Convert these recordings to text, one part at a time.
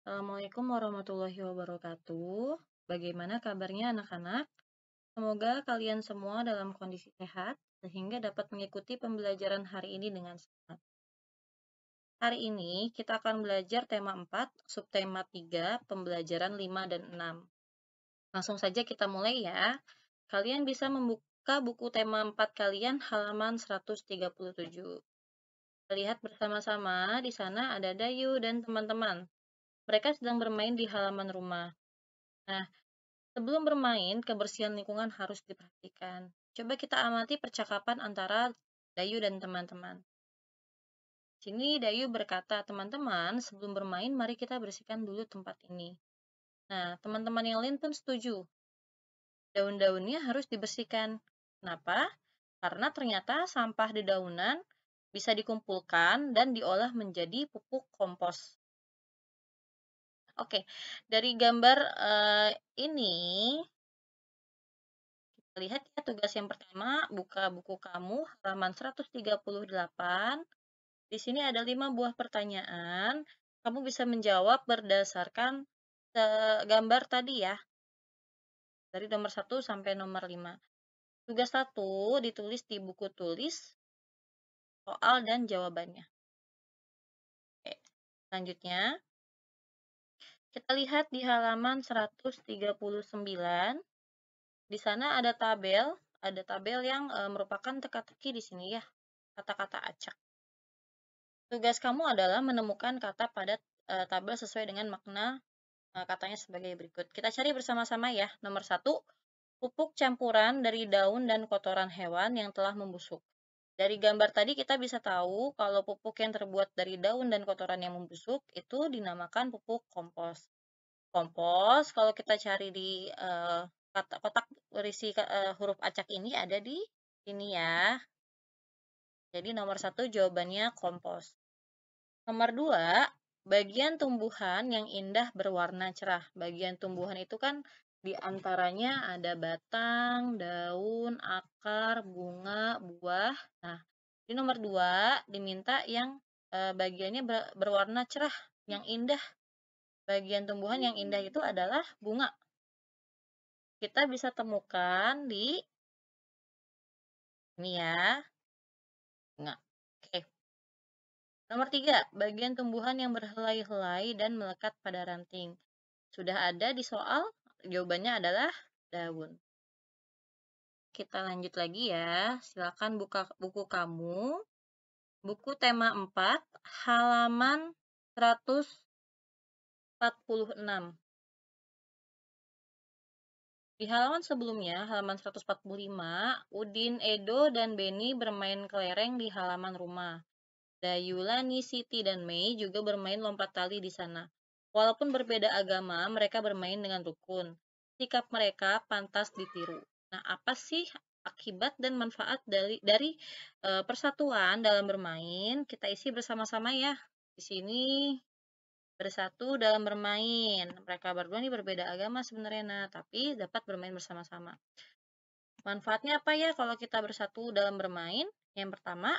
Assalamualaikum warahmatullahi wabarakatuh. Bagaimana kabarnya anak-anak? Semoga kalian semua dalam kondisi sehat sehingga dapat mengikuti pembelajaran hari ini dengan sehat. Hari ini kita akan belajar tema 4, subtema 3, pembelajaran 5 dan 6. Langsung saja kita mulai ya. Kalian bisa membuka buku tema 4 kalian halaman 137. Lihat bersama-sama, di sana ada Dayu dan teman-teman. Mereka sedang bermain di halaman rumah. Nah, sebelum bermain, kebersihan lingkungan harus diperhatikan. Coba kita amati percakapan antara Dayu dan teman-teman. Sini Dayu berkata, teman-teman, sebelum bermain, mari kita bersihkan dulu tempat ini. Nah, teman-teman yang lain pun setuju. Daun-daunnya harus dibersihkan. Kenapa? Karena ternyata sampah di daunan bisa dikumpulkan dan diolah menjadi pupuk kompos. Oke, dari gambar ini, lihat ya tugas yang pertama, buka buku kamu halaman 138. Di sini ada 5 buah pertanyaan. Kamu bisa menjawab berdasarkan gambar tadi ya. Dari nomor 1 sampai nomor 5. Tugas 1 ditulis di buku tulis soal dan jawabannya. Oke. Selanjutnya, kita lihat di halaman 139. Di sana ada tabel yang merupakan teka-teki di sini ya, kata-kata acak. Tugas kamu adalah menemukan kata pada tabel sesuai dengan makna katanya sebagai berikut. Kita cari bersama-sama ya. Nomor 1, pupuk campuran dari daun dan kotoran hewan yang telah membusuk. Dari gambar tadi kita bisa tahu kalau pupuk yang terbuat dari daun dan kotoran yang membusuk itu dinamakan pupuk kompos. Kompos kalau kita cari di kotak berisi huruf acak ini ada di sini ya. Jadi nomor 1 jawabannya kompos. Nomor 2, bagian tumbuhan yang indah berwarna cerah. Bagian tumbuhan itu kan diantaranya ada batang, daun, akar, bunga, buah. Nah, di nomor 2 diminta yang bagiannya berwarna cerah, yang indah. Bagian tumbuhan yang indah itu adalah bunga. Kita bisa temukan di ini ya, bunga. Oke. Nomor 3, bagian tumbuhan yang berhelai-helai dan melekat pada ranting. Sudah ada di soal, jawabannya adalah daun. Kita lanjut lagi ya. Silakan buka buku kamu. Buku tema 4, halaman 146. Di halaman sebelumnya, halaman 145, Udin, Edo, dan Beni bermain kelereng di halaman rumah. Dayulani, Siti, dan Mei juga bermain lompat tali di sana. Walaupun berbeda agama, mereka bermain dengan rukun. Sikap mereka pantas ditiru. Nah, apa sih akibat dan manfaat dari persatuan dalam bermain? Kita isi bersama-sama ya. Di sini bersatu dalam bermain. Mereka berdua ini berbeda agama sebenarnya, nah, tapi dapat bermain bersama-sama. Manfaatnya apa ya kalau kita bersatu dalam bermain? Yang pertama,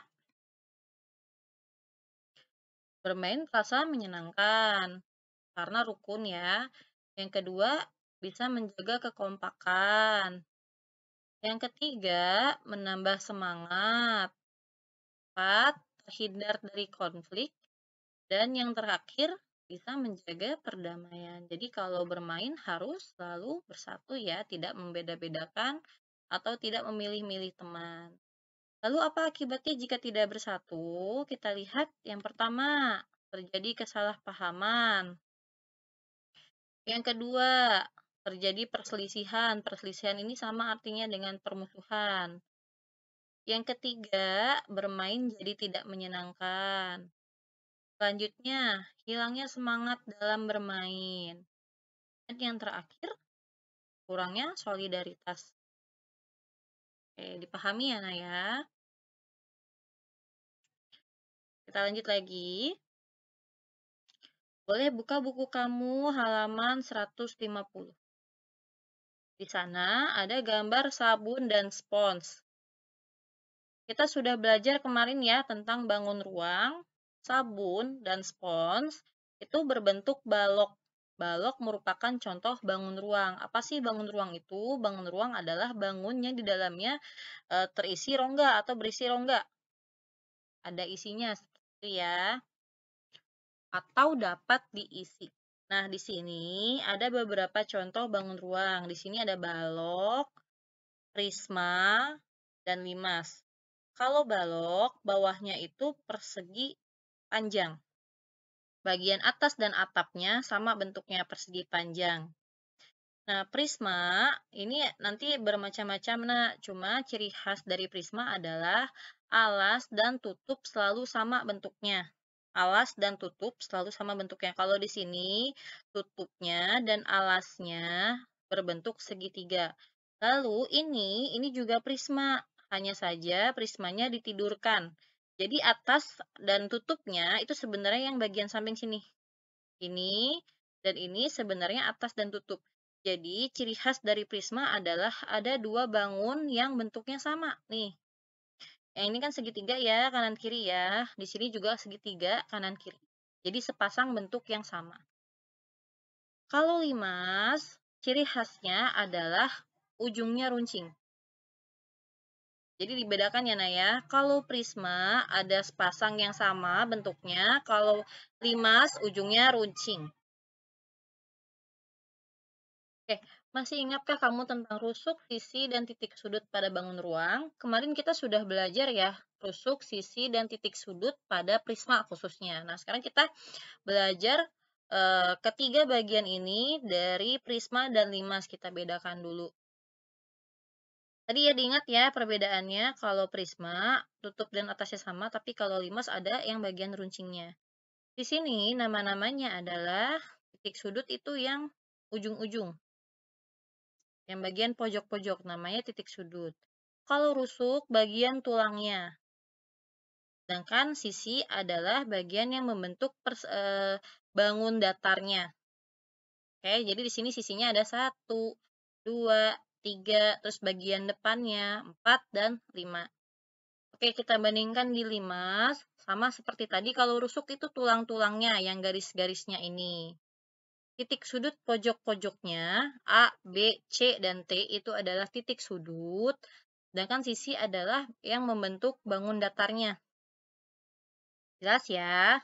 bermain terasa menyenangkan karena rukun ya. Yang kedua, bisa menjaga kekompakan. Yang ketiga, menambah semangat. 4, terhindar dari konflik. Dan yang terakhir, bisa menjaga perdamaian. Jadi kalau bermain harus selalu bersatu ya, tidak membeda-bedakan atau tidak memilih-milih teman. Lalu apa akibatnya jika tidak bersatu? Kita lihat yang pertama, terjadi kesalahpahaman. Yang kedua, terjadi perselisihan. Perselisihan ini sama artinya dengan permusuhan. Yang ketiga, bermain jadi tidak menyenangkan. Selanjutnya, hilangnya semangat dalam bermain. Dan yang terakhir, kurangnya solidaritas. Oke, dipahami ya, Nah ya. Kita lanjut lagi. Boleh buka buku kamu halaman 150. Di sana ada gambar sabun dan spons. Kita sudah belajar kemarin ya tentang bangun ruang, sabun, dan spons itu berbentuk balok. Balok merupakan contoh bangun ruang. Apa sih bangun ruang itu? Bangun ruang adalah bangun yang di dalamnya terisi rongga atau berisi rongga. Ada isinya seperti itu ya, atau dapat diisi. Nah, di sini ada beberapa contoh bangun ruang. Di sini ada balok, prisma, dan limas. Kalau balok, bawahnya itu persegi panjang. Bagian atas dan atapnya sama bentuknya, persegi panjang. Nah, prisma ini nanti bermacam-macam, nah, cuma ciri khas dari prisma adalah alas dan tutup selalu sama bentuknya. Alas dan tutup selalu sama bentuknya. Kalau di sini tutupnya dan alasnya berbentuk segitiga. Lalu ini juga prisma, hanya saja prismanya ditidurkan. Jadi atas dan tutupnya itu sebenarnya yang bagian samping sini. Ini dan ini sebenarnya atas dan tutup. Jadi, ciri khas dari prisma adalah ada dua bangun yang bentuknya sama. Nih, yang ini kan segitiga ya, kanan kiri ya. Di sini juga segitiga, kanan kiri. Jadi, sepasang bentuk yang sama. Kalau limas, ciri khasnya adalah ujungnya runcing. Jadi, dibedakan ya, Naya. Kalau prisma ada sepasang yang sama bentuknya. Kalau limas, ujungnya runcing. Oke, masih ingatkah kamu tentang rusuk, sisi, dan titik sudut pada bangun ruang? Kemarin kita sudah belajar ya, rusuk, sisi, dan titik sudut pada prisma khususnya. Nah, sekarang kita belajar ketiga bagian ini dari prisma dan limas. Kita bedakan dulu. Tadi ya diingat ya perbedaannya, kalau prisma tutup dan atasnya sama, tapi kalau limas ada yang bagian runcingnya. Di sini nama-namanya adalah titik sudut itu yang ujung-ujung. Yang bagian pojok-pojok namanya titik sudut. Kalau rusuk bagian tulangnya. Sedangkan sisi adalah bagian yang membentuk bangun datarnya. Oke, jadi di sini sisinya ada 1, 2, 3, terus bagian depannya 4 dan 5. Oke, kita bandingkan di limas. Sama seperti tadi, kalau rusuk itu tulang-tulangnya yang garis-garisnya ini. Titik sudut pojok-pojoknya A, B, C, dan T itu adalah titik sudut, sedangkan sisi adalah yang membentuk bangun datarnya. Jelas ya?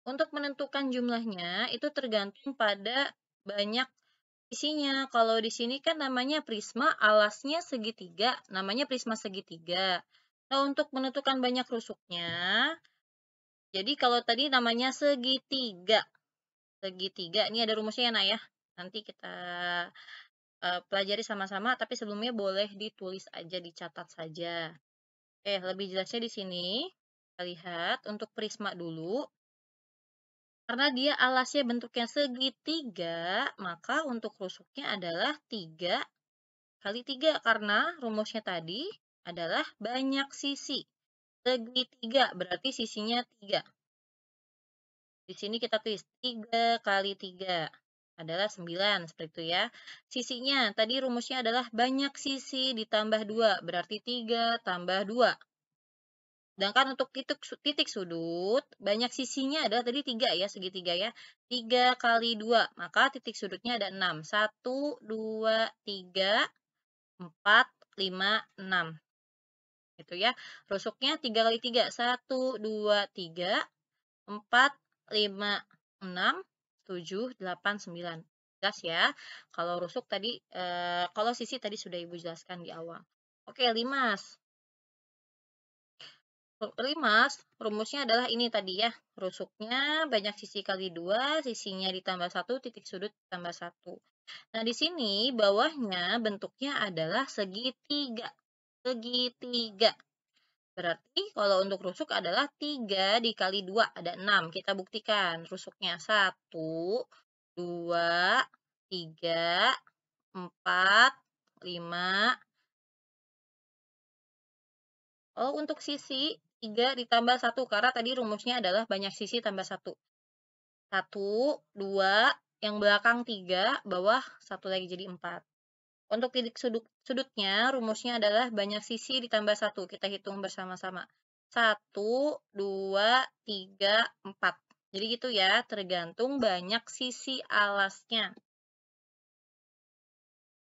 Untuk menentukan jumlahnya itu tergantung pada banyak isinya. Kalau di sini kan namanya prisma, alasnya segitiga, namanya prisma segitiga. Nah, untuk menentukan banyak rusuknya, jadi kalau tadi namanya segitiga. Segitiga, ini ada rumusnya ya, Nak ya. Nanti kita pelajari sama-sama, tapi sebelumnya boleh ditulis aja, dicatat saja. Oke, lebih jelasnya di sini. Kita lihat untuk prisma dulu. Karena dia alasnya bentuknya segitiga, maka untuk rusuknya adalah 3 kali 3. Karena rumusnya tadi adalah banyak sisi. Segitiga berarti sisinya 3. Di sini kita tulis 3 kali 3 adalah 9, seperti itu ya. Sisinya, tadi rumusnya adalah banyak sisi ditambah 2, berarti 3 tambah 2. Sedangkan untuk titik sudut, banyak sisinya adalah tadi 3 ya, segitiga ya. 3 kali 2, maka titik sudutnya ada 6. 1, 2, 3, 4, 5, 6. Gitu ya. Rusuknya 3 kali 3, 1, 2, 3, 4, 5, 6, 7, 8, 9. Jelas ya. Kalau rusuk tadi, kalau sisi tadi sudah Ibu jelaskan di awal. Oke, limas. Limas, rumusnya adalah ini tadi ya. Rusuknya banyak sisi kali 2, sisinya ditambah 1, titik sudut ditambah 1. Nah, di sini bawahnya bentuknya adalah segitiga. Segitiga. Berarti kalau untuk rusuk adalah 3 dikali 2, ada 6. Kita buktikan rusuknya 1, 2, 3, 4, 5. Oh, untuk sisi 3 ditambah 1, karena tadi rumusnya adalah banyak sisi tambah 1. 1, 2, yang belakang 3, bawah 1 lagi jadi 4. Untuk titik sudutnya, rumusnya adalah banyak sisi ditambah 1. Kita hitung bersama-sama. 1, 2, 3, 4. Jadi gitu ya, tergantung banyak sisi alasnya.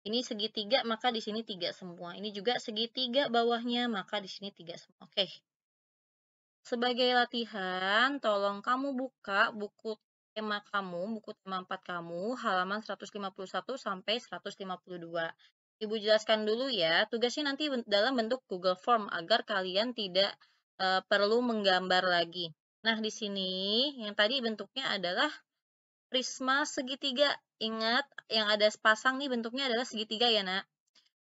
Ini segitiga, maka di sini 3 semua. Ini juga segitiga bawahnya, maka di sini 3 semua. Oke. Sebagai latihan, tolong kamu buka buku tema 4 kamu, halaman 151 sampai 152. Ibu jelaskan dulu ya, tugasnya nanti dalam bentuk Google Form agar kalian tidak perlu menggambar lagi. Nah, di sini yang tadi bentuknya adalah prisma segitiga. Ingat, yang ada sepasang nih bentuknya adalah segitiga ya, Nak.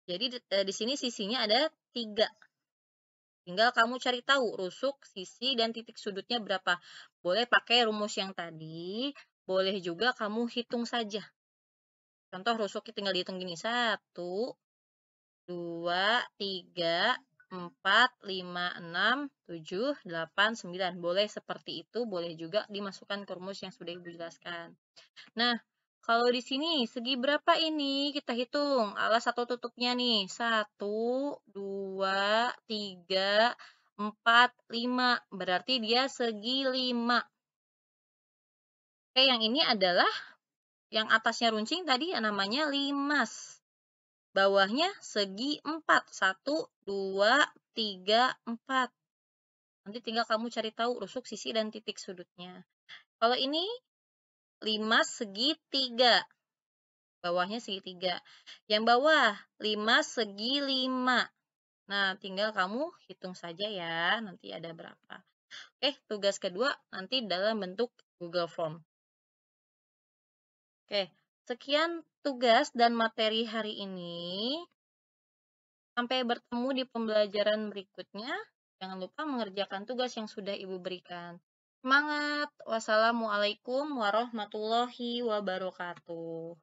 Jadi di sini sisinya ada 3. Tinggal kamu cari tahu rusuk, sisi, dan titik sudutnya berapa. Boleh pakai rumus yang tadi, boleh juga kamu hitung saja. Contoh rusuknya tinggal dihitung gini, 1, 2, 3, 4, 5, 6, 7, 8, 9. Boleh seperti itu, boleh juga dimasukkan ke rumus yang sudah Ibu jelaskan. Nah, kalau di sini segi berapa ini? Kita hitung. Alas satu tutupnya nih. 1, 2, 3, 4, 5. Berarti dia segi 5. Oke, yang ini adalah yang atasnya runcing tadi namanya limas. Bawahnya segi 4. 1, 2, 3, 4. Nanti tinggal kamu cari tahu rusuk, sisi, dan titik sudutnya. Kalau ini limas segi 3. Bawahnya segitiga. Yang bawah 5 segi 5. Nah, tinggal kamu hitung saja ya, nanti ada berapa. Oke, tugas kedua nanti dalam bentuk Google Form. Oke, sekian tugas dan materi hari ini. Sampai bertemu di pembelajaran berikutnya. Jangan lupa mengerjakan tugas yang sudah Ibu berikan. Semangat! Wassalamualaikum warahmatullahi wabarakatuh.